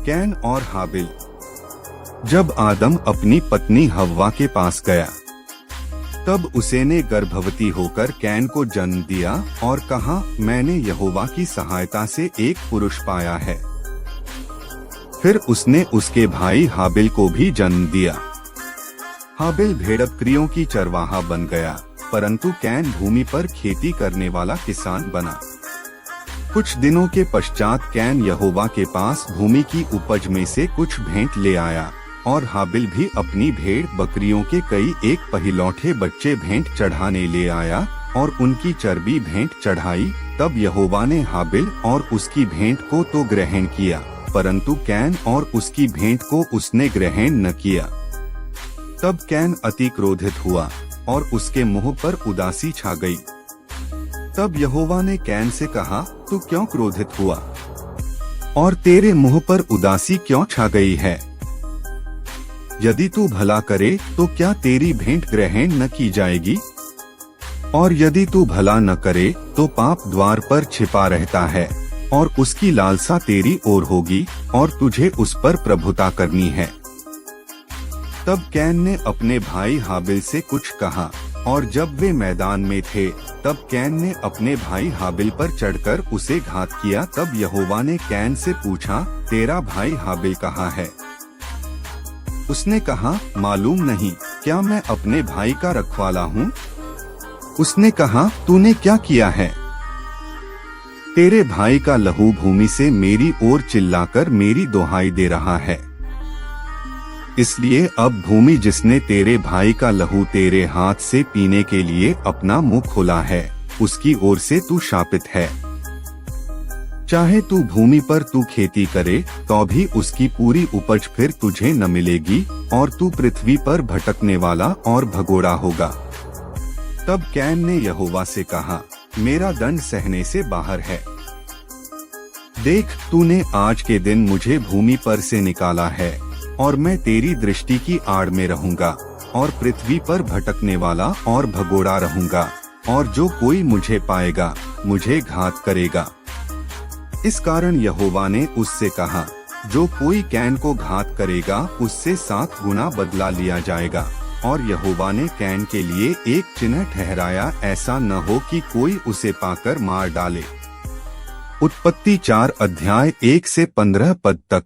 Can और हाबिल। जब आदम अपनी पत्नी हव्वा के पास गया, तब उसे ने गर्भवती होकर कैन को जन्म दिया और कहा, मैंने यहोवा की सहायता से एक पुरुष पाया है। फिर उसने उसके भाई हाबिल को भी जन्म दिया। हाबिल भेड़-बकरियों की चरवाहा बन गया, परंतु कैन भूमि पर खेती करने वाला किसान बना। कुछ दिनों के पश्चात कैन यहोवा के पास भूमि की उपज में से कुछ भेंट ले आया और हाबिल भी अपनी भेड़ बकरियों के कई एक पहिलौठे बच्चे भेंट चढ़ाने ले आया और उनकी चर्बी भेंट चढ़ाई। तब यहोवा ने हाबिल और उसकी भेंट को तो ग्रहण किया, परंतु कैन और उसकी भेंट को उसने ग्रहण न किया। तब कैन अति क्रोधित हुआ और उसके मुंह पर उदासी छा गई। तब यहोवा ने कैन से कहा, तू क्यों क्रोधित हुआ और तेरे मुंह पर उदासी क्यों छा गई है? यदि तू भला करे तो क्या तेरी भेंट ग्रहण न की जाएगी? और यदि तू भला न करे तो पाप द्वार पर छिपा रहता है और उसकी लालसा तेरी ओर होगी और तुझे उस पर प्रभुता करनी है। तब कैन ने अपने भाई हाबिल से कुछ कहा और जब वे मैदान में थे, तब कैन ने अपने भाई हाबिल पर चढ़कर उसे घात किया। तब यहोवा ने कैन से पूछा, तेरा भाई हाबिल कहाँ है? उसने कहा, मालूम नहीं, क्या मैं अपने भाई का रखवाला हूँ? उसने कहा, तूने क्या किया है? तेरे भाई का लहू भूमि से मेरी ओर चिल्लाकर मेरी दुहाई दे रहा है। इसलिए अब भूमि जिसने तेरे भाई का लहू तेरे हाथ से पीने के लिए अपना मुंह खोला है, उसकी ओर से तू शापित है। चाहे तू भूमि पर तू खेती करे तो भी उसकी पूरी उपज फिर तुझे न मिलेगी और तू पृथ्वी पर भटकने वाला और भगोड़ा होगा। तब कैन ने यहोवा से कहा, मेरा दंड सहने से बाहर है। देख, तूने आज के दिन मुझे भूमि पर से निकाला है और मैं तेरी दृष्टि की आड़ में रहूंगा और पृथ्वी पर भटकने वाला और भगोड़ा रहूंगा, और जो कोई मुझे पाएगा मुझे घात करेगा। इस कारण यहोवा ने उससे कहा, जो कोई कैन को घात करेगा उससे 7 गुना बदला लिया जाएगा। और यहोवा ने कैन के लिए एक चिन्ह ठहराया, ऐसा न हो कि कोई उसे पाकर मार डाले। उत्पत्ति 4 अध्याय 1 से 15 पद तक।